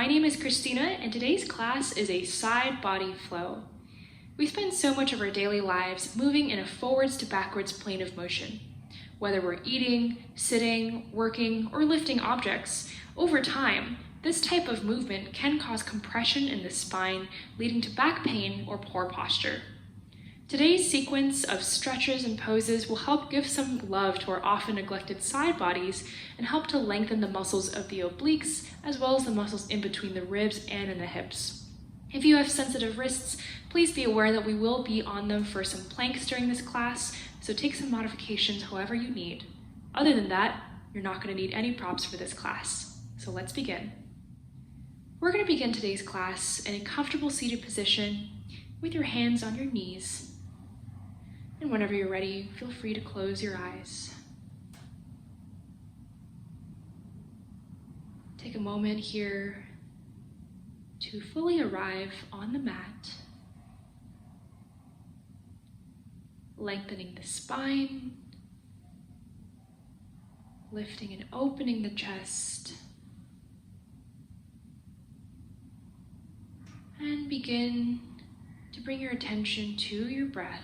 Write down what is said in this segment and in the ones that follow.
My name is Kristina, and today's class is a side body flow. We spend so much of our daily lives moving in a forwards to backwards plane of motion. Whether we're eating, sitting, working, or lifting objects, over time, this type of movement can cause compression in the spine, leading to back pain or poor posture. Today's sequence of stretches and poses will help give some love to our often neglected side bodies and help to lengthen the muscles of the obliques as well as the muscles in between the ribs and in the hips. If you have sensitive wrists, please be aware that we will be on them for some planks during this class, so take some modifications however you need. Other than that, you're not going to need any props for this class. So let's begin. We're going to begin today's class in a comfortable seated position with your hands on your knees. And whenever you're ready, feel free to close your eyes. Take a moment here to fully arrive on the mat, lengthening the spine, lifting and opening the chest, and begin to bring your attention to your breath.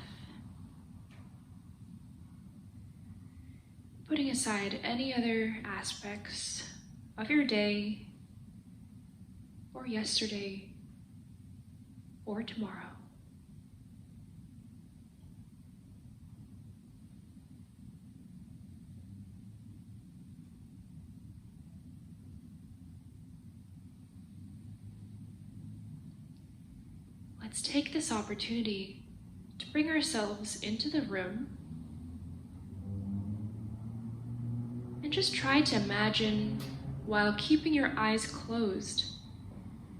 Putting aside any other aspects of your day, or yesterday, or tomorrow. Let's take this opportunity to bring ourselves into the room and just try to imagine, while keeping your eyes closed,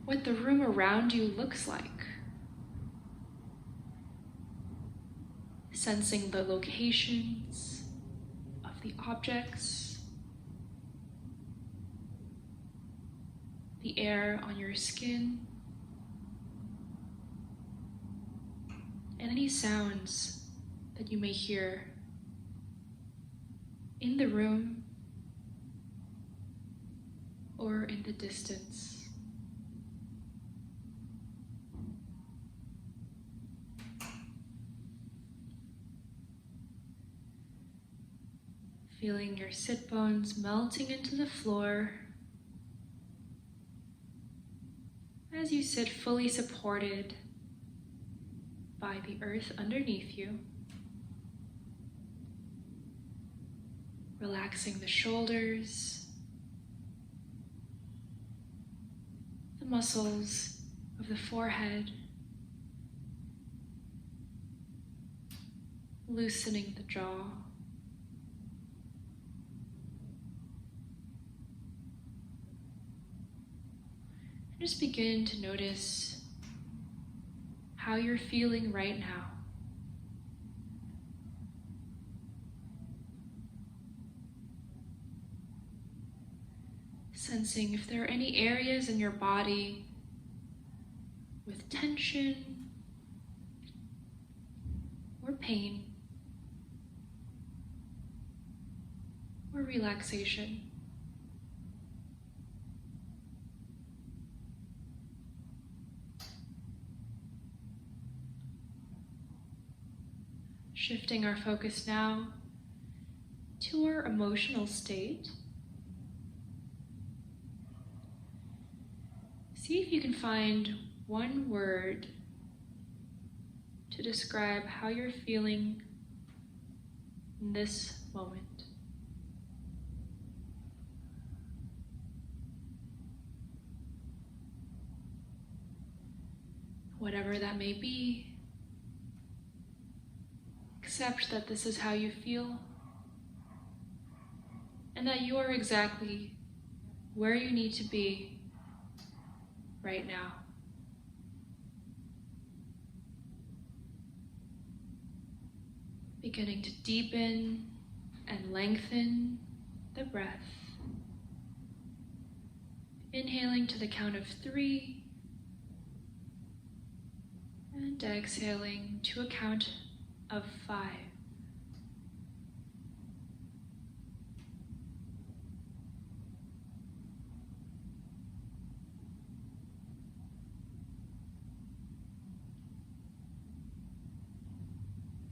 what the room around you looks like. Sensing the locations of the objects, the air on your skin, and any sounds that you may hear in the room or in the distance. Feeling your sit bones melting into the floor as you sit fully supported by the earth underneath you. Relaxing the shoulders, the muscles of the forehead, loosening the jaw. And just begin to notice how you're feeling right now. Sensing if there are any areas in your body with tension or pain or relaxation. Shifting our focus now to our emotional state. See if you can find one word to describe how you're feeling in this moment. Whatever that may be, accept that this is how you feel and that you are exactly where you need to be right now. Beginning to deepen and lengthen the breath. Inhaling to the count of 3 and exhaling to a count of 5.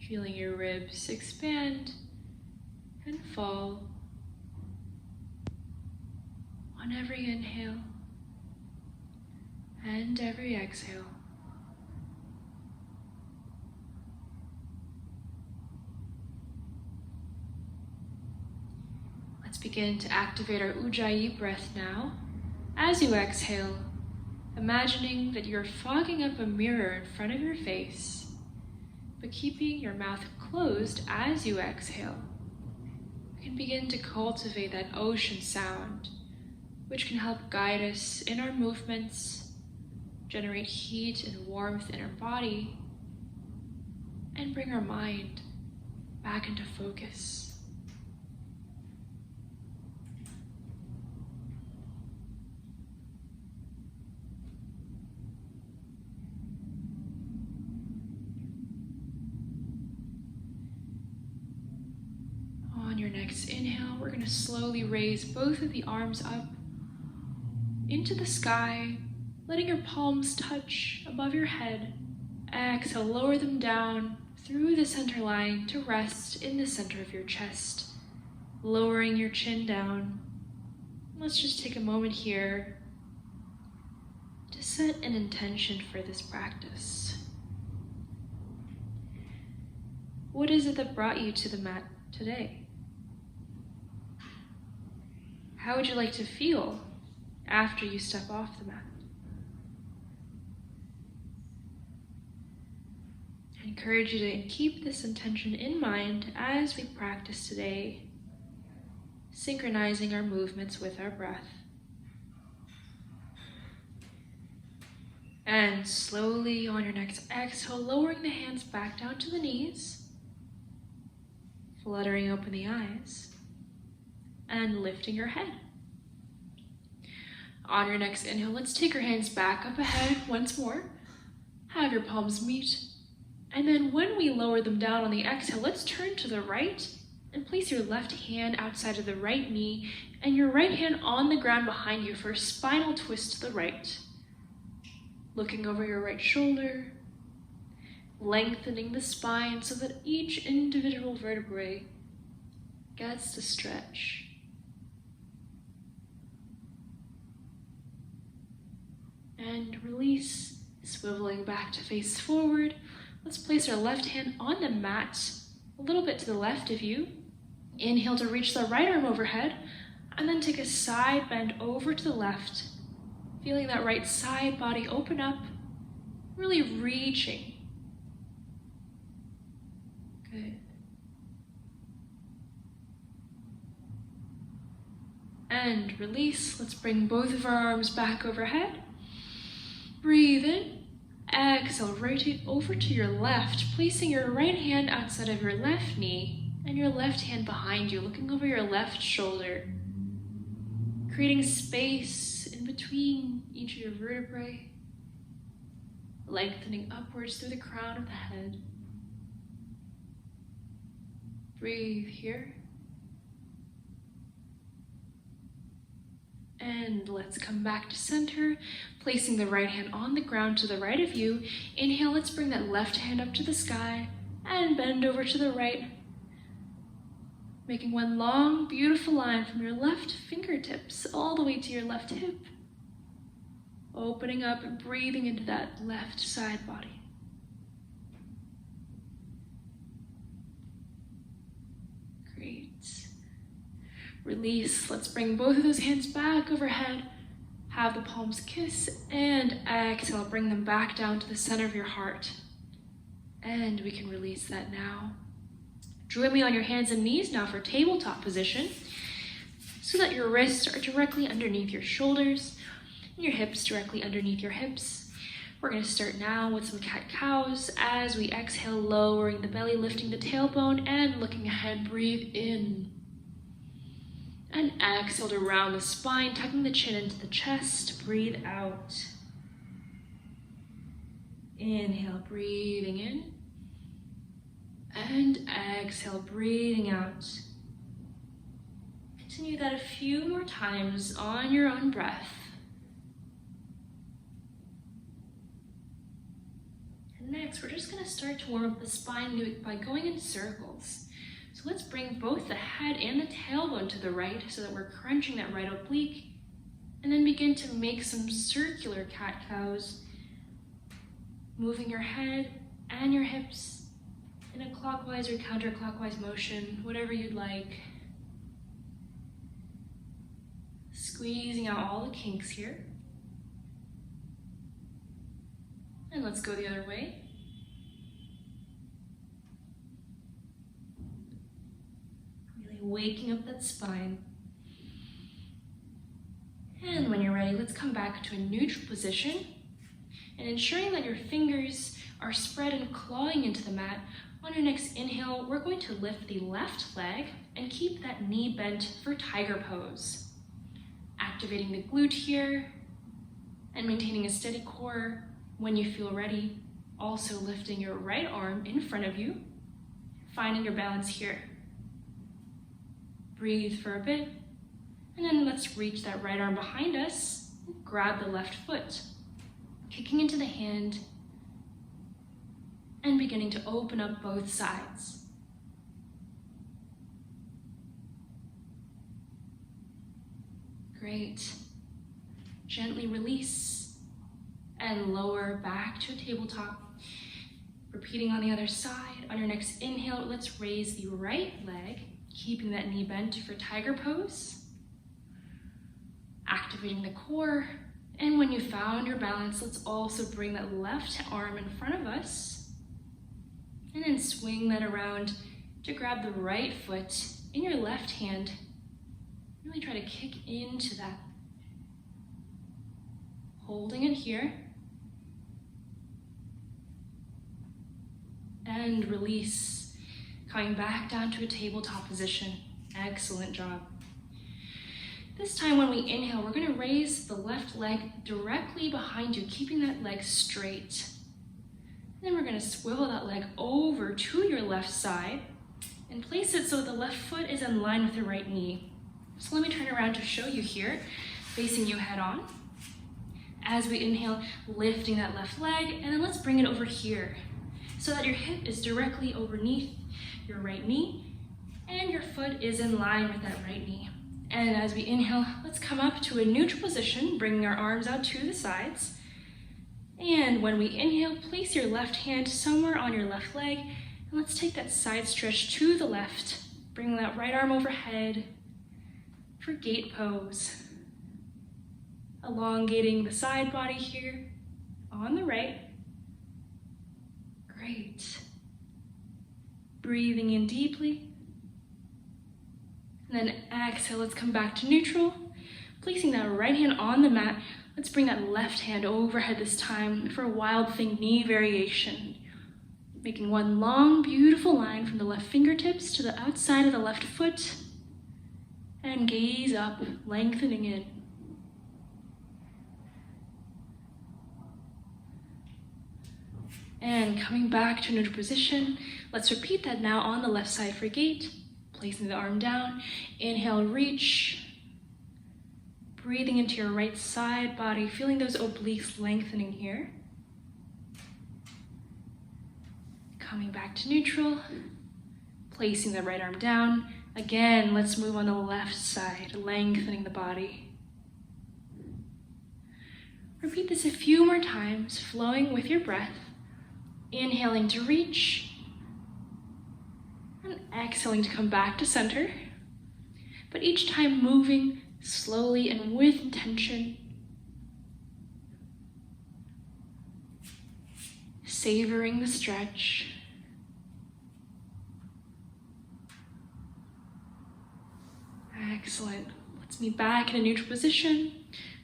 Feeling your ribs expand and fall on every inhale and every exhale. Let's begin to activate our Ujjayi breath now. As you exhale, imagining that you're fogging up a mirror in front of your face, but keeping your mouth closed as you exhale. You can begin to cultivate that ocean sound, which can help guide us in our movements, generate heat and warmth in our body, and bring our mind back into focus. On your next inhale, we're going to slowly raise both of the arms up into the sky, letting your palms touch above your head. Exhale, lower them down through the center line to rest in the center of your chest, lowering your chin down. Let's just take a moment here to set an intention for this practice. What is it that brought you to the mat today? How would you like to feel after you step off the mat? I encourage you to keep this intention in mind as we practice today, synchronizing our movements with our breath. And slowly on your next exhale, lowering the hands back down to the knees, fluttering open the eyes, and lifting your head. On your next inhale, let's take your hands back up ahead once more. Have your palms meet. And then when we lower them down on the exhale, let's turn to the right and place your left hand outside of the right knee and your right hand on the ground behind you for a spinal twist to the right. Looking over your right shoulder, lengthening the spine so that each individual vertebrae gets to stretch. And release, swiveling back to face forward. Let's place our left hand on the mat, a little bit to the left of you. Inhale to reach the right arm overhead, and then take a side bend over to the left. Feeling that right side body open up, really reaching. Good. And release. Let's bring both of our arms back overhead. Breathe in. Exhale, rotate over to your left, placing your right hand outside of your left knee and your left hand behind you, looking over your left shoulder, creating space in between each of your vertebrae, lengthening upwards through the crown of the head. Breathe here. And let's come back to center, placing the right hand on the ground to the right of you. Inhale, let's bring that left hand up to the sky and bend over to the right, making one long, beautiful line from your left fingertips all the way to your left hip, opening up and breathing into that left side body. Great. Release. Let's bring both of those hands back overhead. Have the palms kiss and exhale. Bring them back down to the center of your heart. And we can release that now. Join me on your hands and knees now for tabletop position, so that your wrists are directly underneath your shoulders and your hips directly underneath your hips. We're going to start now with some cat-cows. As we exhale, lowering the belly, lifting the tailbone, and looking ahead. Breathe in. And exhale to round the spine, tucking the chin into the chest. Breathe out. Inhale, breathing in. And exhale, breathing out. Continue that a few more times on your own breath. And Next, we're just gonna start to warm up the spine by going in circles. So let's bring both the head and the tailbone to the right so that we're crunching that right oblique, and then begin to make some circular cat-cows, moving your head and your hips in a clockwise or counterclockwise motion, whatever you'd like. Squeezing out all the kinks here. And let's go the other way. Really waking up that spine. And when you're ready, let's come back to a neutral position and ensuring that your fingers are spread and clawing into the mat. On your next inhale, we're going to lift the left leg and keep that knee bent for tiger pose. Activating the glute here and maintaining a steady core. When you feel ready, also lifting your right arm in front of you, finding your balance here. Breathe for a bit, and then let's reach that right arm behind us, grab the left foot, kicking into the hand, and beginning to open up both sides. Great. Gently release and lower back to a tabletop. Repeating on the other side. On your next inhale, let's raise the right leg, keeping that knee bent for tiger pose. Activating the core. And when you found your balance, let's also bring that left arm in front of us. And then swing that around to grab the right foot in your left hand. Really try to kick into that. Holding it here. And release. Coming back down to a tabletop position. Excellent job. This time when we inhale, we're gonna raise the left leg directly behind you, keeping that leg straight. Then we're gonna swivel that leg over to your left side and place it so the left foot is in line with the right knee. So let me turn around to show you here, facing you head on. As we inhale, lifting that left leg, and then let's bring it over here so that your hip is directly underneath your right knee and your foot is in line with that right knee. And as we inhale, let's come up to a neutral position, bringing our arms out to the sides. And when we inhale, place your left hand somewhere on your left leg, and let's take that side stretch to the left. Bring that right arm overhead for gate pose. Elongating the side body here on the right. Great. Breathing in deeply. And then exhale, let's come back to neutral. Placing that right hand on the mat, let's bring that left hand overhead this time for a wild thing knee variation. Making one long, beautiful line from the left fingertips to the outside of the left foot. And gaze up, lengthening in. And coming back to neutral position, let's repeat that now on the left side for gate. Placing the arm down, inhale, reach. Breathing into your right side body, feeling those obliques lengthening here. Coming back to neutral, placing the right arm down. Again, let's move on the left side, lengthening the body. Repeat this a few more times, flowing with your breath. Inhaling to reach, and exhaling to come back to center. But each time moving slowly and with intention. Savoring the stretch. Excellent. Let's meet back in a neutral position.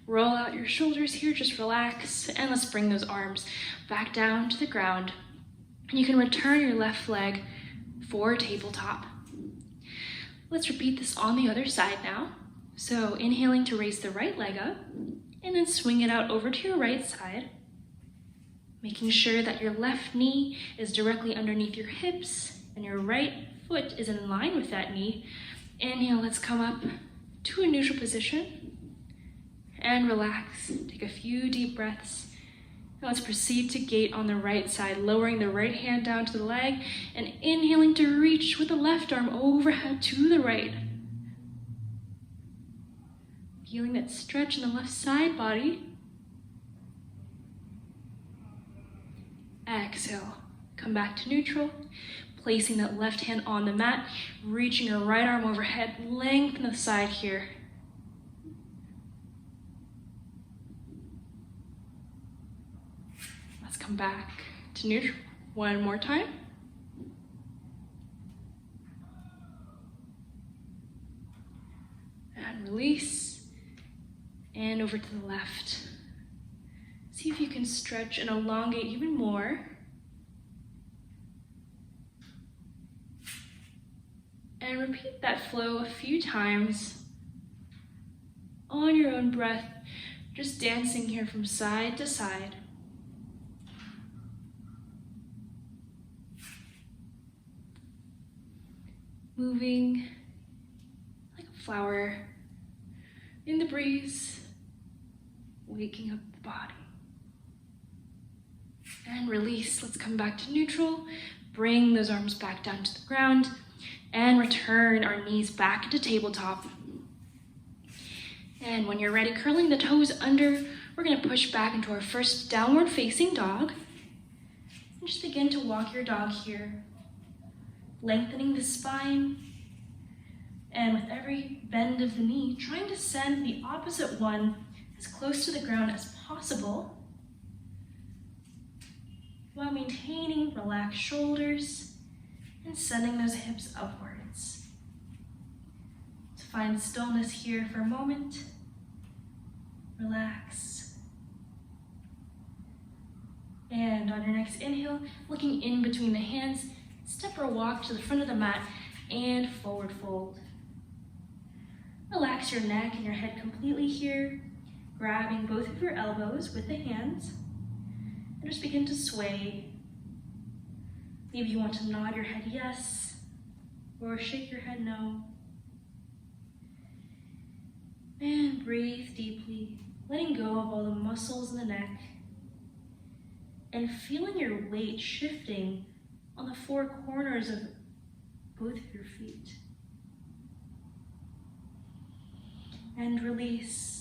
Roll out your shoulders here, just relax, and let's bring those arms back down to the ground. And you can return your left leg for tabletop. Let's repeat this on the other side now. So inhaling to raise the right leg up, and then swing it out over to your right side, making sure that your left knee is directly underneath your hips, and your right foot is in line with that knee. Inhale, let's come up to a neutral position. And relax, take a few deep breaths, Now let's proceed to gate on the right side, lowering the right hand down to the leg and inhaling to reach with the left arm overhead to the right. Feeling that stretch in the left side body. Exhale, come back to neutral, placing that left hand on the mat, reaching your right arm overhead, lengthen the side here. Let's come back to neutral one more time. And release, and over to the left. See if you can stretch and elongate even more. And repeat that flow a few times on your own breath, just dancing here from side to side. Moving like a flower in the breeze, waking up the body. And release. Let's come back to neutral. Bring those arms back down to the ground and return our knees back into tabletop. And when you're ready, curling the toes under, we're going to push back into our first downward facing dog. And just begin to walk your dog here, lengthening the spine. And with every bend of the knee, trying to send the opposite one as close to the ground as possible, while maintaining relaxed shoulders and sending those hips upwards. To find stillness here for a moment, relax. And on your next inhale, looking in between the hands, step or walk to the front of the mat and forward fold. Relax your neck and your head completely here, grabbing both of your elbows with the hands. And just begin to sway. Maybe you want to nod your head yes, or shake your head no. And breathe deeply, letting go of all the muscles in the neck, and feeling your weight shifting on the four corners of both of your feet. And release.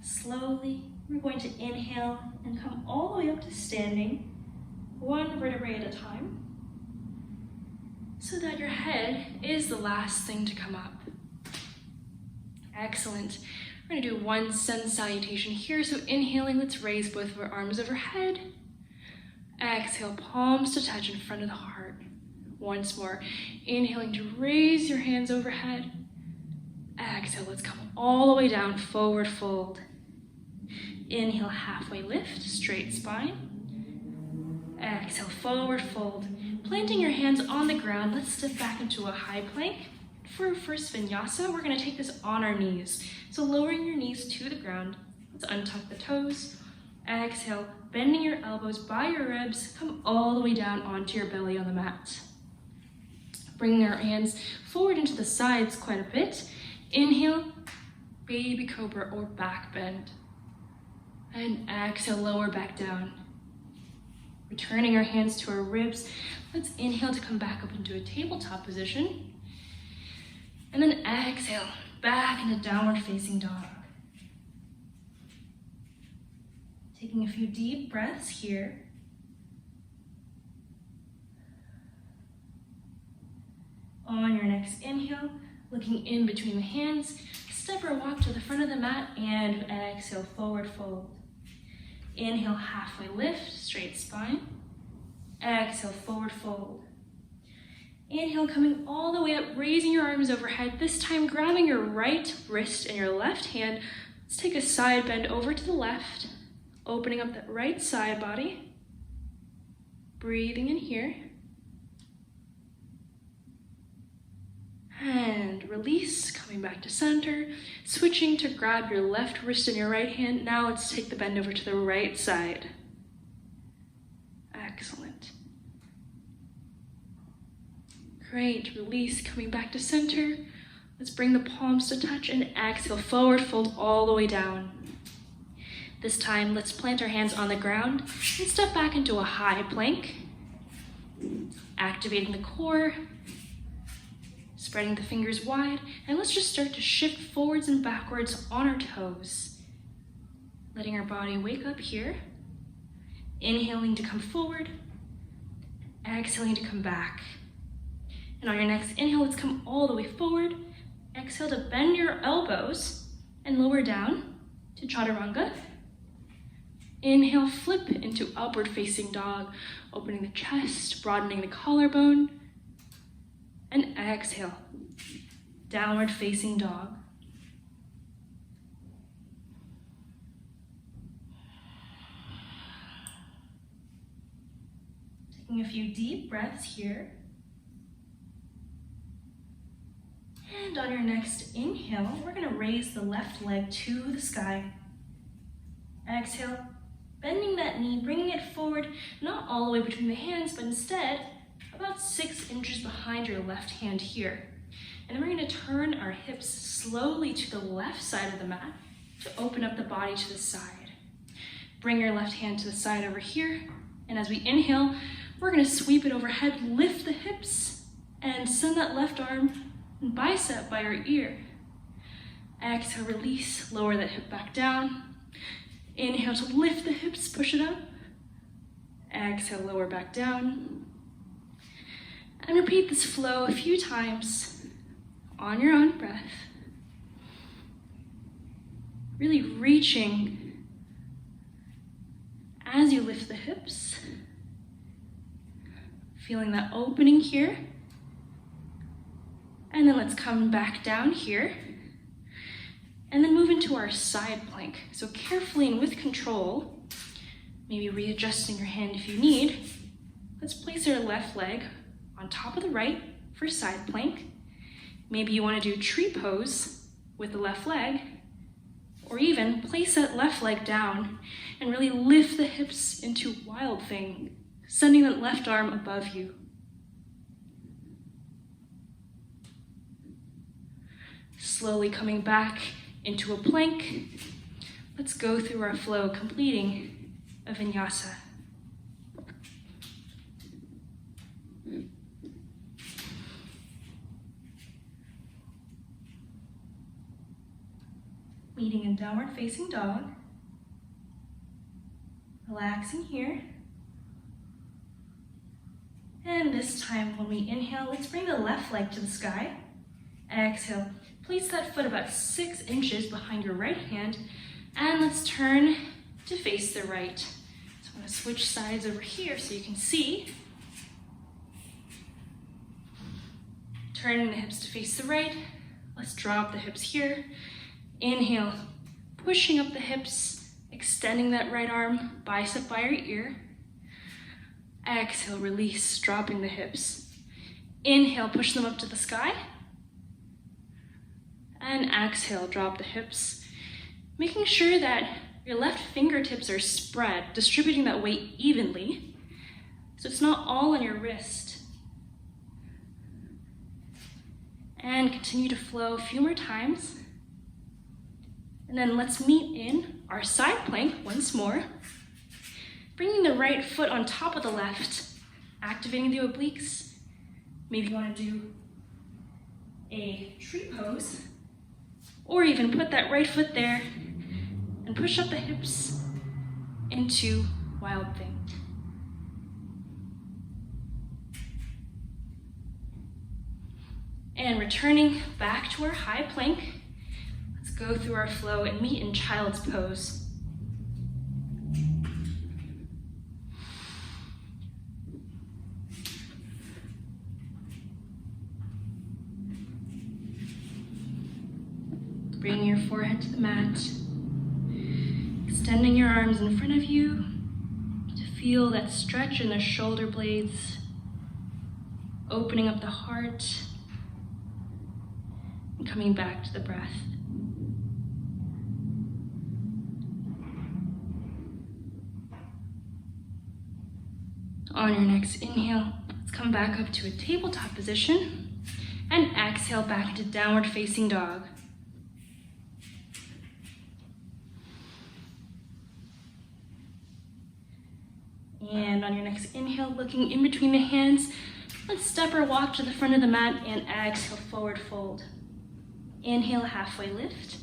Slowly, we're going to inhale and come all the way up to standing, one vertebrae at a time, so that your head is the last thing to come up. Excellent. We're going to do one sun salutation here. So inhaling, let's raise both of our arms overhead. Exhale, palms to touch in front of the heart. Once more, inhaling to raise your hands overhead. Exhale, let's come all the way down, forward fold. Inhale, halfway lift, straight spine. Exhale, forward fold. Planting your hands on the ground, let's step back into a high plank. For our first Vinyasa, we're going to take this on our knees. So lowering your knees to the ground, let's untuck the toes. Exhale, bending your elbows by your ribs, come all the way down onto your belly on the mat. Bringing our hands forward into the sides quite a bit. Inhale, baby cobra or back bend. And exhale, lower back down. Returning our hands to our ribs, let's inhale to come back up into a tabletop position. And then exhale, back into downward facing dog. Taking a few deep breaths here. On your next inhale, looking in between the hands, step or walk to the front of the mat and exhale, forward fold. Inhale, halfway lift, straight spine. Exhale, forward fold. Inhale, coming all the way up, raising your arms overhead, this time grabbing your right wrist and your left hand. Let's take a side bend over to the left, opening up that right side body. Breathing in here. And release, coming back to center, switching to grab your left wrist and your right hand. Now let's take the bend over to the right side. Excellent. Great, release, coming back to center. Let's bring the palms to touch and exhale, forward fold all the way down. This time, let's plant our hands on the ground and step back into a high plank, activating the core, spreading the fingers wide, and let's just start to shift forwards and backwards on our toes, letting our body wake up here, inhaling to come forward, exhaling to come back. And on your next inhale, let's come all the way forward. Exhale to bend your elbows and lower down to chaturanga. Inhale, flip into upward facing dog, opening the chest, broadening the collarbone. And exhale, downward facing dog. Taking a few deep breaths here. And on your next inhale, we're going to raise the left leg to the sky. Exhale, bending that knee, bringing it forward, not all the way between the hands, but instead about 6 inches behind your left hand here. And then we're going to turn our hips slowly to the left side of the mat to open up the body to the side. Bring your left hand to the side over here. And as we inhale, we're going to sweep it overhead, lift the hips, and send that left arm and bicep by your ear. Exhale, release, lower that hip back down. Inhale to lift the hips, push it up. Exhale, lower back down. And repeat this flow a few times on your own breath. Really reaching as you lift the hips. Feeling that opening here. And then let's come back down here. And then move into our side plank. So carefully and with control, maybe readjusting your hand if you need, let's place our left leg on top of the right for side plank. Maybe you want to do tree pose with the left leg, or even place that left leg down and really lift the hips into wild thing, sending that left arm above you. Slowly coming back into a plank. Let's go through our flow, completing a vinyasa. Meeting in downward facing dog. Relaxing here. And this time when we inhale, let's bring the left leg to the sky. Exhale, place that foot about 6 inches behind your right hand, and let's turn to face the right. So I'm going to switch sides over here so you can see. Turning the hips to face the right. Let's drop the hips here. Inhale, pushing up the hips, extending that right arm, bicep by your ear. Exhale, release, dropping the hips. Inhale, push them up to the sky. And exhale, drop the hips. Making sure that your left fingertips are spread, distributing that weight evenly, so it's not all on your wrist. And continue to flow a few more times. And then let's meet in our side plank once more. Bringing the right foot on top of the left, activating the obliques. Maybe you want to do a tree pose, or even put that right foot there and push up the hips into wild thing. And returning back to our high plank, let's go through our flow and meet in child's pose. Bring your forehead to the mat, extending your arms in front of you to feel that stretch in the shoulder blades, opening up the heart, and coming back to the breath. On your next inhale, let's come back up to a tabletop position and exhale back into downward facing dog. And on your next inhale, looking in between the hands, let's step or walk to the front of the mat and exhale, forward fold. Inhale, halfway lift.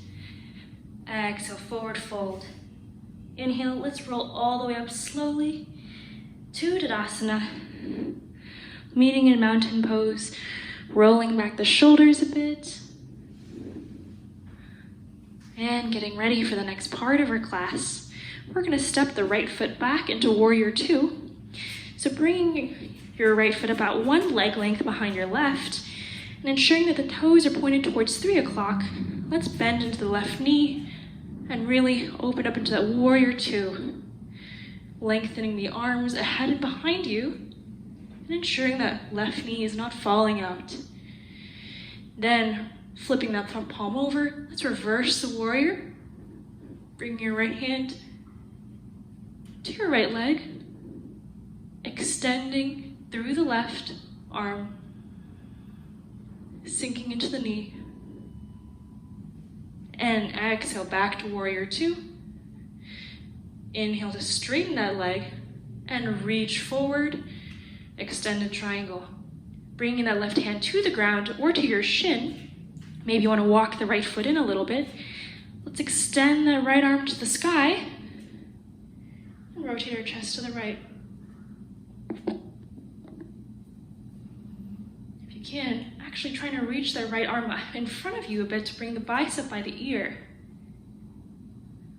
Exhale, forward fold. Inhale, let's roll all the way up slowly to Tadasana. Meeting in mountain pose, rolling back the shoulders a bit. And getting ready for the next part of our class. We're gonna step the right foot back into Warrior Two. So bringing your right foot about one leg length behind your left, and ensuring that the toes are pointed towards 3 o'clock, let's bend into the left knee and really open up into that Warrior Two. Lengthening the arms ahead and behind you, and ensuring that left knee is not falling out. Then, flipping that front palm over, let's reverse the warrior. Bring your right hand to your right leg, extending through the left arm, sinking into the knee. And exhale, back to Warrior Two. Inhale to straighten that leg and reach forward, extended triangle. Bringing that left hand to the ground or to your shin. Maybe you want to walk the right foot in a little bit. Let's extend that right arm to the sky and rotate our chest to the right. If you can, actually trying to reach that right arm in front of you a bit to bring the bicep by the ear.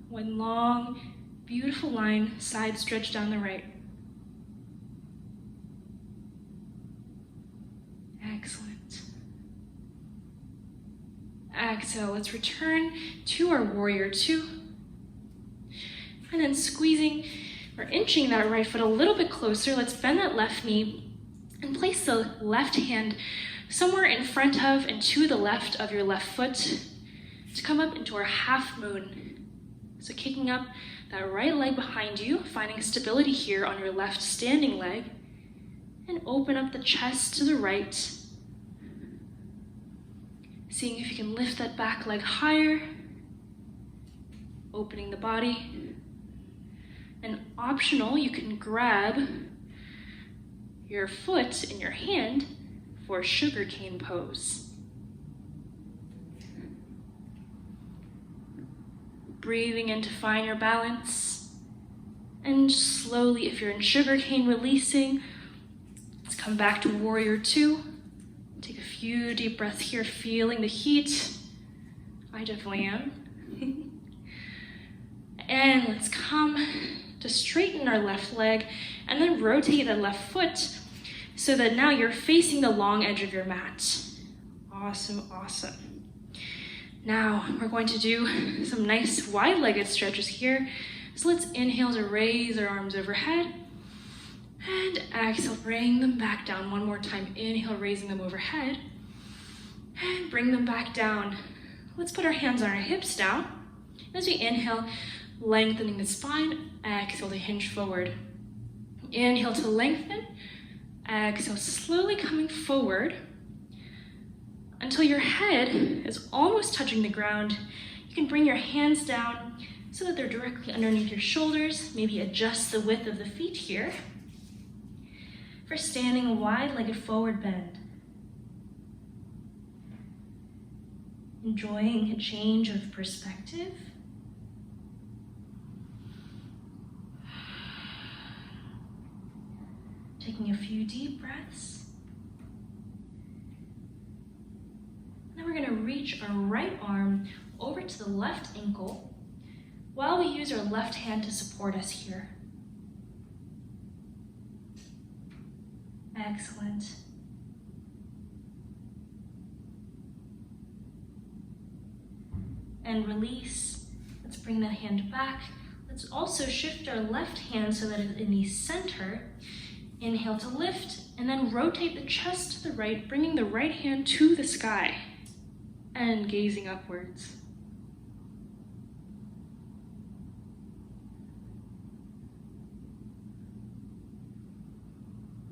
One long, beautiful line, side stretch down the right. Excellent. Exhale, let's return to our Warrior Two. And then squeezing or inching that right foot a little bit closer, let's bend that left knee and place the left hand somewhere in front of and to the left of your left foot to come up into our half moon. So kicking up that right leg behind you, finding stability here on your left standing leg, and open up the chest to the right. Seeing if you can lift that back leg higher, opening the body. And optional, you can grab your foot in your hand for sugarcane pose. Breathing in to find your balance. And slowly, if you're in sugarcane, releasing. Let's come back to Warrior Two. Take a few deep breaths here, feeling the heat. I definitely am. And let's come to straighten our left leg and then rotate that left foot so that now you're facing the long edge of your mat. Awesome, awesome. Now we're going to do some nice wide-legged stretches here. So let's inhale to raise our arms overhead. And exhale, bring them back down one more time. Inhale, raising them overhead. And bring them back down. Let's put our hands on our hips now. As we inhale, lengthening the spine. Exhale to hinge forward. Inhale to lengthen. Exhale, slowly coming forward until your head is almost touching the ground. You can bring your hands down so that they're directly underneath your shoulders. Maybe adjust the width of the feet here. For standing wide-legged forward bend. Enjoying a change of perspective. Taking a few deep breaths. Now we're going to reach our right arm over to the left ankle while we use our left hand to support us here. Excellent. And release. Let's bring that hand back. Let's also shift our left hand so that it's in the center. Inhale to lift, and then rotate the chest to the right, bringing the right hand to the sky and gazing upwards.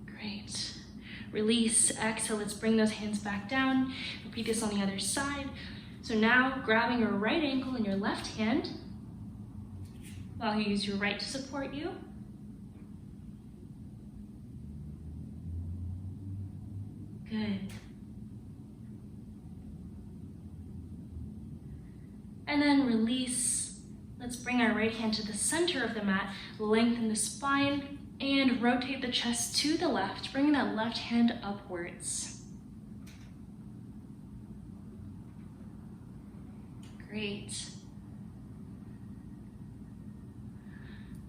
Great. Release, exhale, let's bring those hands back down. Repeat this on the other side. So now, grabbing your right ankle in your left hand, while you use your right to support you. Good. And then release. Let's bring our right hand to the center of the mat, lengthen the spine, and rotate the chest to the left, bringing that left hand upwards. Great.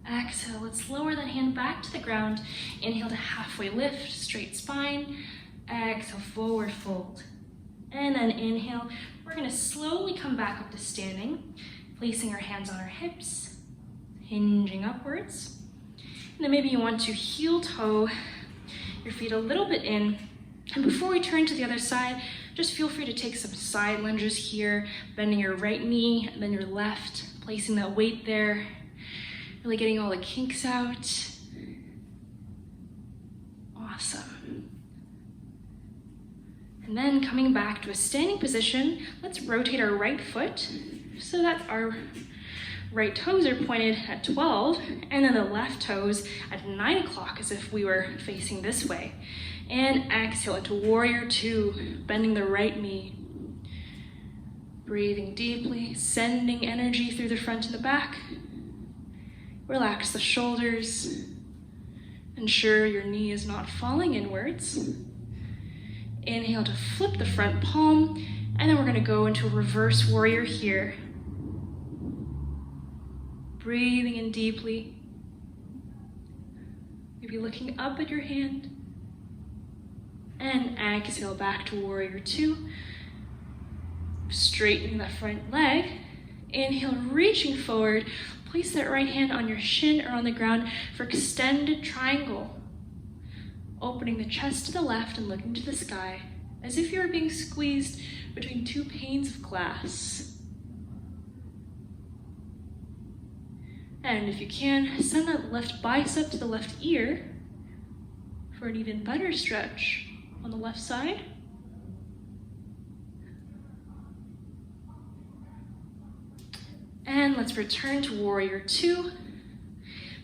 Exhale, let's lower that hand back to the ground. Inhale to halfway lift, straight spine. Exhale, forward fold. And then inhale, we're gonna slowly come back up to standing, placing our hands on our hips, hinging upwards. And then maybe you want to heel toe your feet a little bit in. And before we turn to the other side, just feel free to take some side lunges here, bending your right knee and then your left, placing that weight there, really getting all the kinks out. Awesome. And then coming back to a standing position, let's rotate our right foot so that our right toes are pointed at 12, and then the left toes at 9 o'clock, as if we were facing this way. And exhale into warrior two, bending the right knee. Breathing deeply, sending energy through the front and the back. Relax the shoulders. Ensure your knee is not falling inwards. Inhale to flip the front palm, and then we're going to go into a reverse warrior here. Breathing in deeply. Maybe looking up at your hand. And exhale back to warrior two. Straightening that front leg. Inhale, reaching forward. Place that right hand on your shin or on the ground for extended triangle. Opening the chest to the left and looking to the sky, as if you were being squeezed between two panes of glass. And if you can, send that left bicep to the left ear for an even better stretch on the left side. And let's return to warrior two.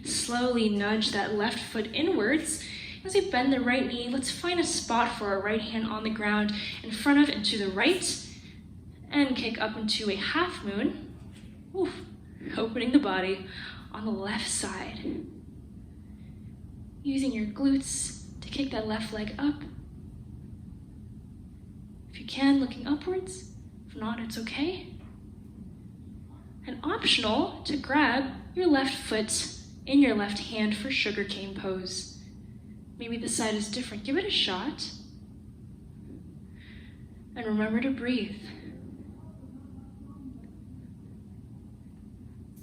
Slowly nudge that left foot inwards. As we bend the right knee, let's find a spot for our right hand on the ground in front of and to the right, and kick up into a half moon. Oof. Opening the body on the left side. Using your glutes to kick that left leg up. If you can, looking upwards. If not, it's okay. And optional to grab your left foot in your left hand for sugarcane pose. Maybe the side is different. Give it a shot. And remember to breathe.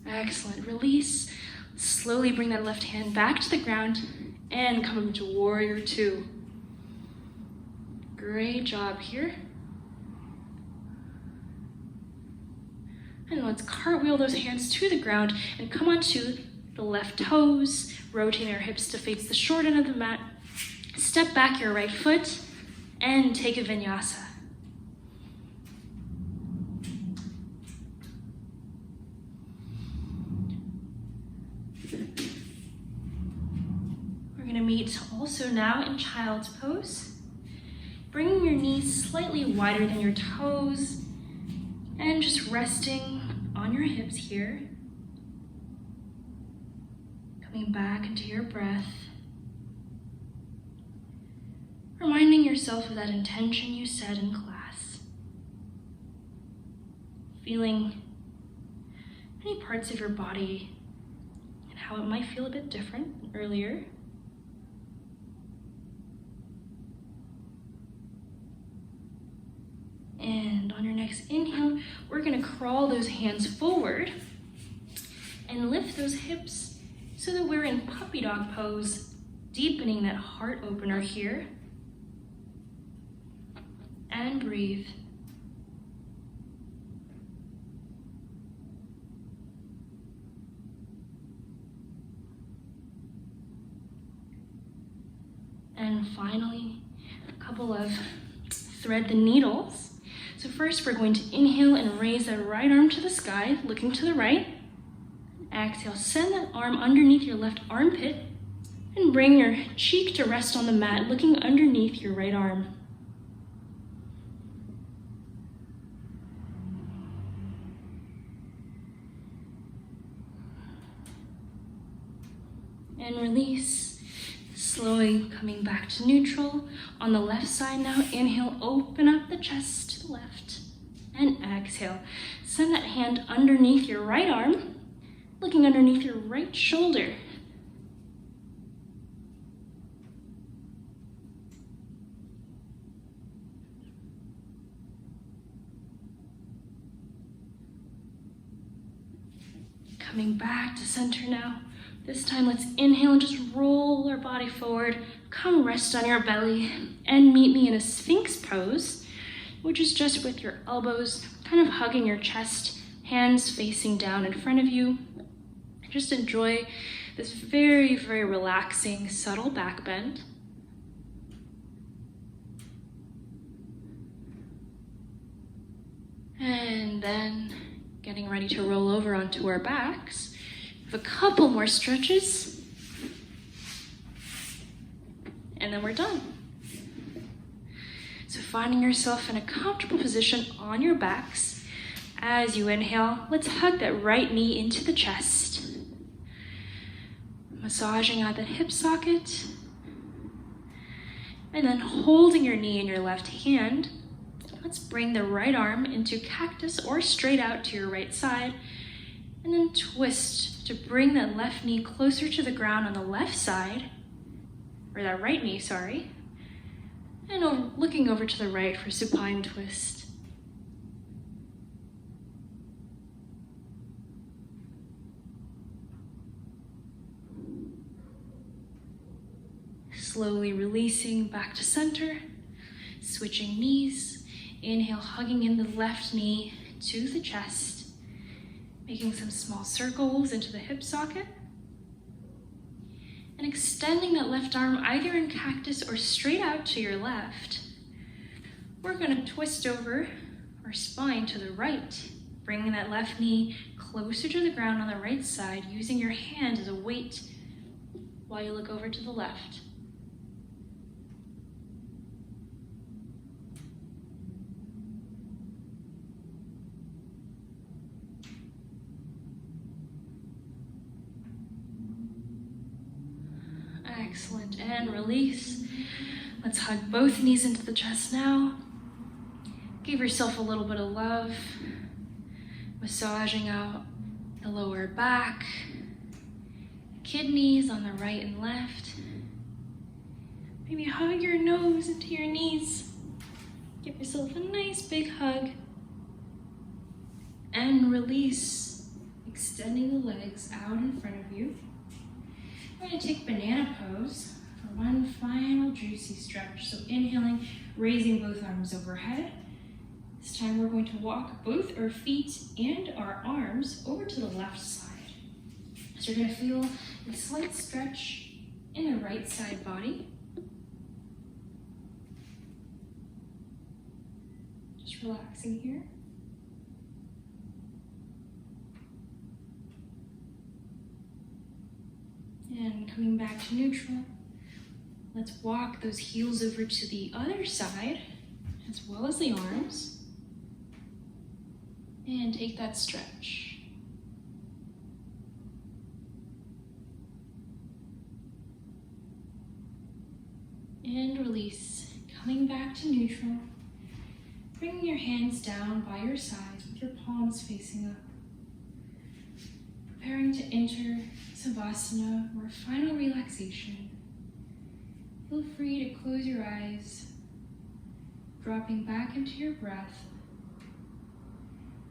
Excellent. Release. Slowly bring that left hand back to the ground and come into warrior two. Great job here. And let's cartwheel those hands to the ground and come onto the left toes, rotating our hips to face the short end of the mat. Step back your right foot and take a vinyasa. We're going to meet also now in child's pose. Bringing your knees slightly wider than your toes and just resting on your hips here. Coming back into your breath. Reminding yourself of that intention you set in class. Feeling any parts of your body and how it might feel a bit different than earlier. And on your next inhale, we're going to crawl those hands forward and lift those hips so that we're in puppy dog pose, deepening that heart opener here. And breathe. And finally, a couple of thread the needles. So first we're going to inhale and raise that right arm to the sky, looking to the right. Exhale, send that arm underneath your left armpit and bring your cheek to rest on the mat, looking underneath your right arm. and release. Slowly coming back to neutral. On the left side now, inhale, open up the chest to the left. And exhale, send that hand underneath your right arm, looking underneath your right shoulder. Coming back to center now. This time let's inhale and just roll our body forward. Come rest on your belly and meet me in a Sphinx pose, which is just with your elbows kind of hugging your chest, hands facing down in front of you. Just enjoy this very, very relaxing, subtle back bend. And then getting ready to roll over onto our backs. We have a couple more stretches. And then we're done. So finding yourself in a comfortable position on your backs. As you inhale, let's hug that right knee into the chest. Massaging out that hip socket. And then holding your knee in your left hand, let's bring the right arm into cactus or straight out to your right side. And then twist to bring that left knee closer to the ground on the left side, or that right knee, sorry. And looking over to the right for supine twist. Slowly releasing back to center, switching knees. Inhale, hugging in the left knee to the chest, making some small circles into the hip socket. And extending that left arm either in cactus or straight out to your left. We're going to twist over our spine to the right, bringing that left knee closer to the ground on the right side, using your hand as a weight while you look over to the left. Excellent, and release. Let's hug both knees into the chest now. Give yourself a little bit of love. Massaging out the lower back, kidneys on the right and left. Maybe hug your nose into your knees. Give yourself a nice big hug. And release, extending the legs out in front of you. We're going to take banana pose for one final juicy stretch. So inhaling, raising both arms overhead. This time we're going to walk both our feet and our arms over to the left side. So you're going to feel a slight stretch in the right side body. Just relaxing here. And coming back to neutral, let's walk those heels over to the other side, as well as the arms. And take that stretch. And release, coming back to neutral. Bringing your hands down by your sides with your palms facing up. Preparing to enter Savasana, or final relaxation. Feel free to close your eyes, dropping back into your breath,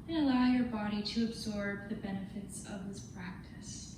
and allow your body to absorb the benefits of this practice.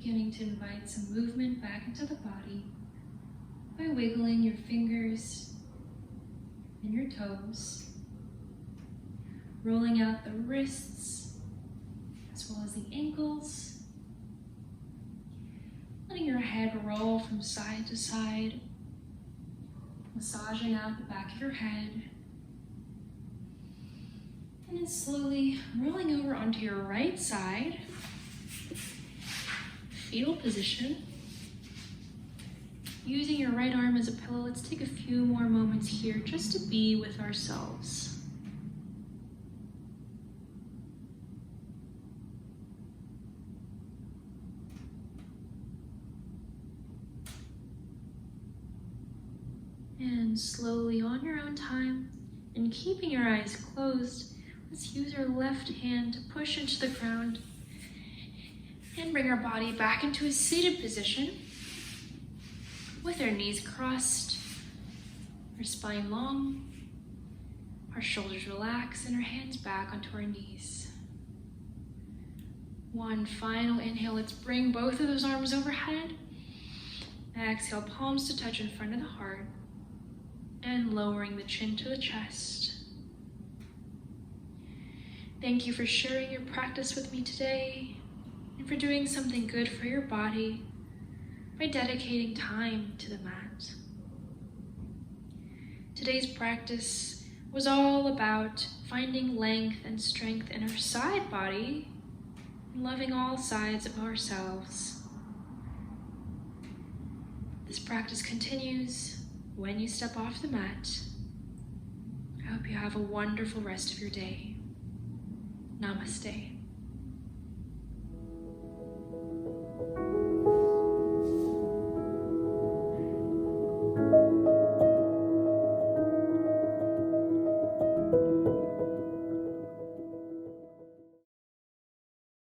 Beginning to invite some movement back into the body by wiggling your fingers and your toes, rolling out the wrists as well as the ankles, letting your head roll from side to side, massaging out the back of your head, and then slowly rolling over onto your right side, fetal position. Using your right arm as a pillow, let's take a few more moments here just to be with ourselves. And slowly on your own time, and keeping your eyes closed, let's use our left hand to push into the ground and bring our body back into a seated position with our knees crossed, our spine long, our shoulders relaxed, and our hands back onto our knees. One final inhale, let's bring both of those arms overhead. Exhale, palms to touch in front of the heart, and lowering the chin to the chest. Thank you for sharing your practice with me today, and for doing something good for your body by dedicating time to the mat. Today's practice was all about finding length and strength in our side body and loving all sides of ourselves. This practice continues when you step off the mat. I hope you have a wonderful rest of your day. Namaste.